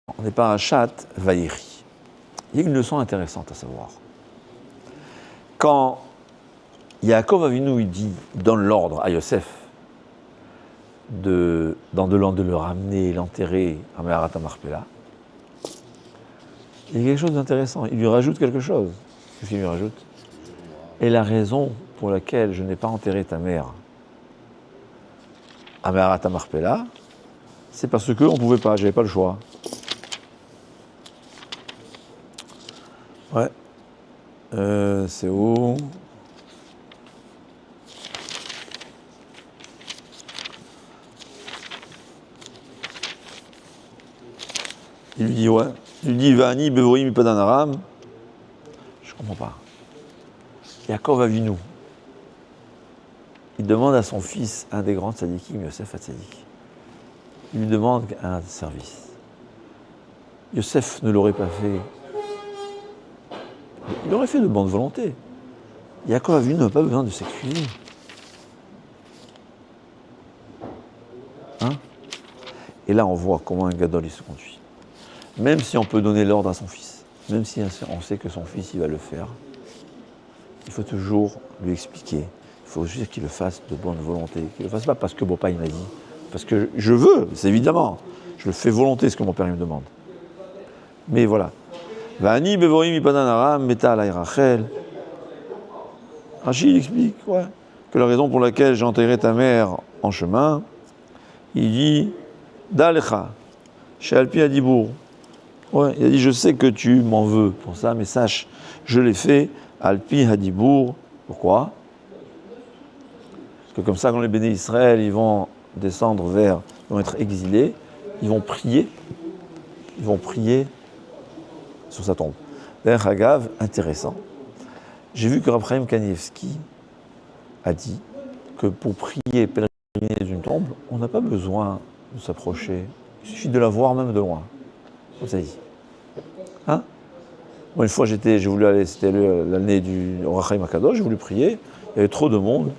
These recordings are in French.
On n'est pas un chat Vaïri. Il y a une leçon intéressante à savoir. Quand Yaakov Avinu il donne l'ordre à Yosef de le ramener, l'enterrer à Meharat HaMarpela, il y a quelque chose d'intéressant. Il lui rajoute quelque chose. Qu'est-ce qu'il lui rajoute? Et la raison pour laquelle je n'ai pas enterré ta mère à Meharat HaMarpela, c'est parce qu'on ne pouvait pas, j'avais pas le choix. Ouais. C'est où? Il lui dit, ouais. Il lui dit, Vani, Bevorim, Padan Aram. Je comprends pas. Yaakov Avinu. Il demande à son fils, un des grands tzadikim, Yosef HaTzadik. Il lui demande un service. Yosef ne l'aurait pas fait. Il aurait fait de bonne volonté. Yaakov Avinu n'a pas besoin de s'excuser. Hein? Et là, on voit comment un gadol il se conduit. Même si on peut donner l'ordre à son fils, même si on sait que son fils il va le faire, il faut toujours lui expliquer. Il faut juste qu'il le fasse de bonne volonté. Qu'il ne le fasse pas parce que mon père il m'a dit. Parce que je veux, c'est évidemment. Je le fais volonté ce que mon père me demande. Mais voilà. Vani bevorim ipadan aram meta alay Rachel. Rachid il explique que la raison pour laquelle j'ai enterré ta mère en chemin, il dit Dalecha, Shealpi Adibour. Ouais, il a dit je sais que tu m'en veux pour ça, mais sache, je l'ai fait Alpi Hadibour. Pourquoi? Parce que comme ça, quand les béné Israël ils vont descendre ils vont être exilés, ils vont prier sur sa tombe. D'ailleurs, Hagav, intéressant. J'ai vu que Rav Chaim Kanievski a dit que pour prier, pèleriner une tombe, on n'a pas besoin de s'approcher. Il suffit de la voir même de loin. Comme ça dit. Hein? Moi, une fois, j'ai voulu aller, c'était l'année du Rav Chaim Akadosh, j'ai voulu prier. Il y avait trop de monde.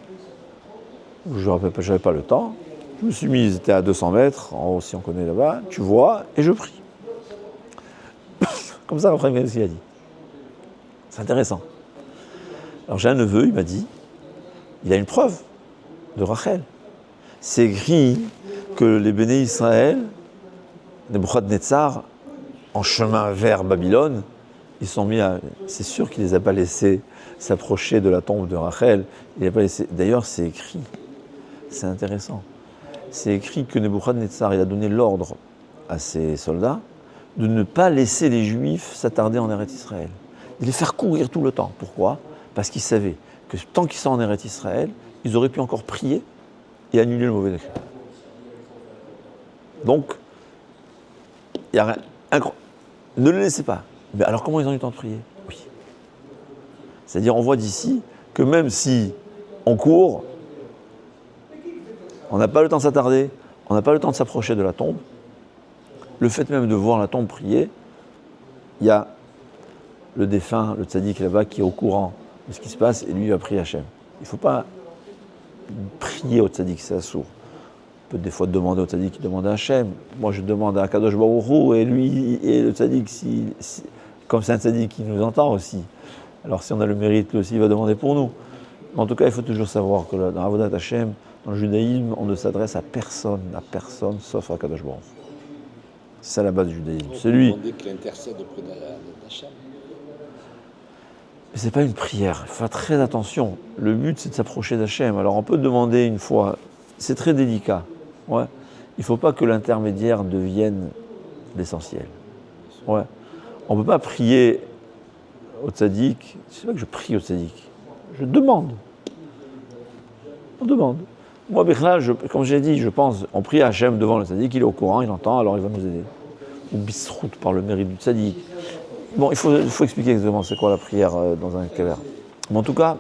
Je n'avais pas le temps. Je me suis mis, c'était à 200 mètres, en haut, si on connaît là-bas. Tu vois, et je prie. Comme ça, Rav Chaim Kanievski a dit. C'est intéressant. Alors j'ai un neveu, il m'a dit, il a une preuve de Rachel. C'est écrit que les béné Israël, Nebuchadnezzar, en chemin vers Babylone, ils sont mis à... C'est sûr qu'il ne les a pas laissés s'approcher de la tombe de Rachel. Il a pas laissé... D'ailleurs, c'est écrit. C'est intéressant. C'est écrit que Nebuchadnezzar, il a donné l'ordre à ses soldats de ne pas laisser les Juifs s'attarder en Eretz Israël. De les faire courir tout le temps. Pourquoi? Parce qu'ils savaient que tant qu'ils sont en Eretz Israël, ils auraient pu encore prier et annuler le mauvais décret. Donc, il y a rien. Ne le laissez pas. Mais alors comment ils ont eu le temps de prier? Oui. C'est-à-dire, on voit d'ici que même si on court, on n'a pas le temps de s'attarder, on n'a pas le temps de s'approcher de la tombe, le fait même de voir la tombe prier, il y a le défunt, le tzaddik là-bas, qui est au courant de ce qui se passe, et lui, il va prier Hachem. Il ne faut pas prier au tzaddik, c'est assourd. On peut des fois demander au tzaddik qui demande à Hachem. Moi, je demande à Kadosh Baruch Hu, et lui, et le tzaddik, comme c'est un tzaddik qui nous entend aussi, alors si on a le mérite, lui aussi, il va demander pour nous. Mais en tout cas, il faut toujours savoir que dans Avodat Hachem, dans le judaïsme, on ne s'adresse à personne, sauf à Kadosh Baruch Hu. C'est ça la base du judaïsme. C'est lui. On dit qu'il intercède auprès d'Hachem. Mais ce n'est pas une prière, il faut faire très attention. Le but, c'est de s'approcher d'Hachem. Alors on peut demander une fois, c'est très délicat. Ouais. Il ne faut pas que l'intermédiaire devienne l'essentiel. Ouais. On ne peut pas prier au tzaddik. C'est pas que je prie au tzaddik. Je demande. On demande. Moi, Bechla, comme j'ai dit, je pense, on prie à Hachem devant le tzaddik, il est au courant, il entend, alors il va nous aider. Ou bisrout par le mérite du tzaddik. Bon, il faut expliquer exactement c'est quoi la prière dans un kever. Mais en tout cas,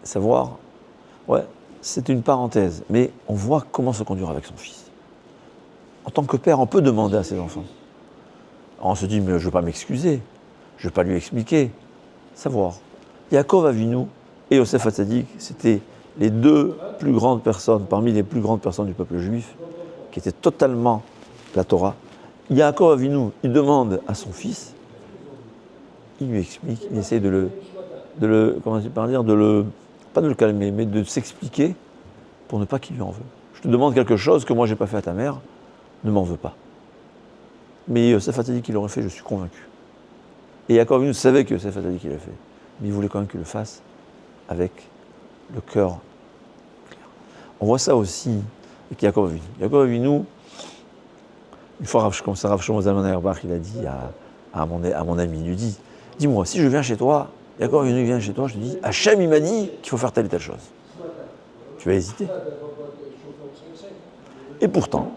savoir, c'est une parenthèse, mais on voit comment se conduire avec son fils. En tant que père, on peut demander à ses enfants. Alors on se dit, mais je ne veux pas m'excuser, je ne veux pas lui expliquer. Savoir. Yaakov Avinu et Yosef HaTzadik, c'était les deux plus grandes personnes, parmi les plus grandes personnes du peuple juif, qui était totalement la Torah. Yaakov Avinu, il demande à son fils, il lui explique, il essaie comment dire, pas de le calmer, mais de s'expliquer pour ne pas qu'il lui en veuille. Je te demande quelque chose que moi j'ai pas fait à ta mère, ne m'en veux pas. Mais Yosef a dit qu'il l'aurait fait, je suis convaincu. Et Yaakov Avinu savait que Yosef a dit qu'il l'aurait fait, mais il voulait quand même qu'il le fasse avec le cœur clair. On voit ça aussi avec Yaakov Avinu. Yaakov Avinu, une fois, comme ça, Rav Shlomo Zalman Auerbach, il a dit à mon ami, il lui dit, dis-moi, si je viens chez toi, Yaakov Avinu vient chez toi, je te dis, Hachem il m'a dit qu'il faut faire telle et telle chose. Tu vas hésiter. Et pourtant,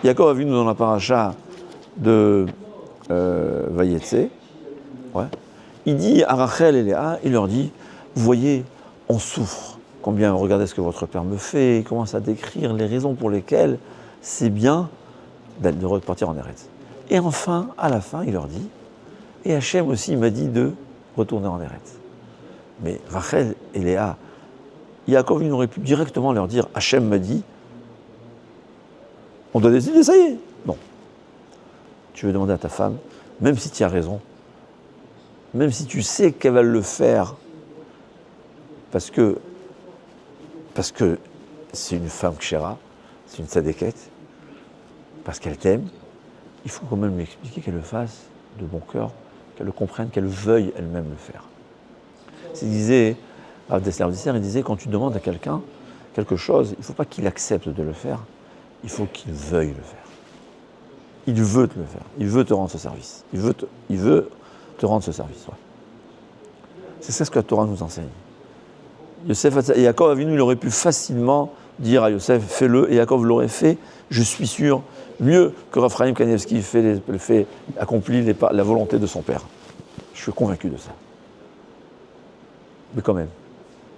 Yaakov Avinu dans la paracha de Vayetse, il dit à Rachel et Léa, il leur dit, vous voyez, on souffre. Combien, regardez ce que votre père me fait, il commence à décrire les raisons pour lesquelles c'est bien de repartir en Eretz. Et enfin, à la fin, il leur dit, et Hachem aussi m'a dit de retourner en Eretz. Mais Rachel et Léa, Yaakov, il aurait pu directement leur dire, Hachem m'a dit, on doit décider, ça y est. Non. Tu veux demander à ta femme, même si tu as raison, même si tu sais qu'elle va le faire, parce que c'est une femme kshera, c'est une tzadékette, parce qu'elle t'aime, il faut quand même lui expliquer qu'elle le fasse de bon cœur, qu'elle le comprenne, qu'elle veuille elle-même le faire. Il disait, Rav Dessler, il disait, quand tu demandes à quelqu'un quelque chose, il ne faut pas qu'il accepte de le faire, il faut qu'il veuille le faire. Il veut te le faire, il veut te rendre ce service, il veut te rendre ce service. Ouais. C'est ça ce que la Torah nous enseigne. Yosef et Yaakov Avinu, il aurait pu facilement dire à Yosef, fais-le, et Yaakov l'aurait fait, je suis sûr, mieux que Raphaël Kanievski accomplit la volonté de son père. Je suis convaincu de ça. Mais quand même,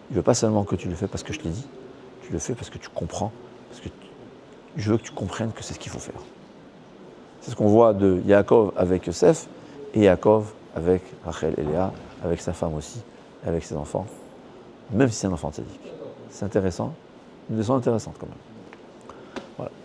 il ne veut pas seulement que tu le fais parce que je t'ai dit, tu le fais parce que tu comprends, parce que je veux que tu comprennes que c'est ce qu'il faut faire. C'est ce qu'on voit de Yaakov avec Yosef, et Yaakov avec Rachel et Léa, avec sa femme aussi, avec ses enfants, même si c'est un enfant tzaddik. C'est intéressant, une leçon intéressante quand même. Voilà.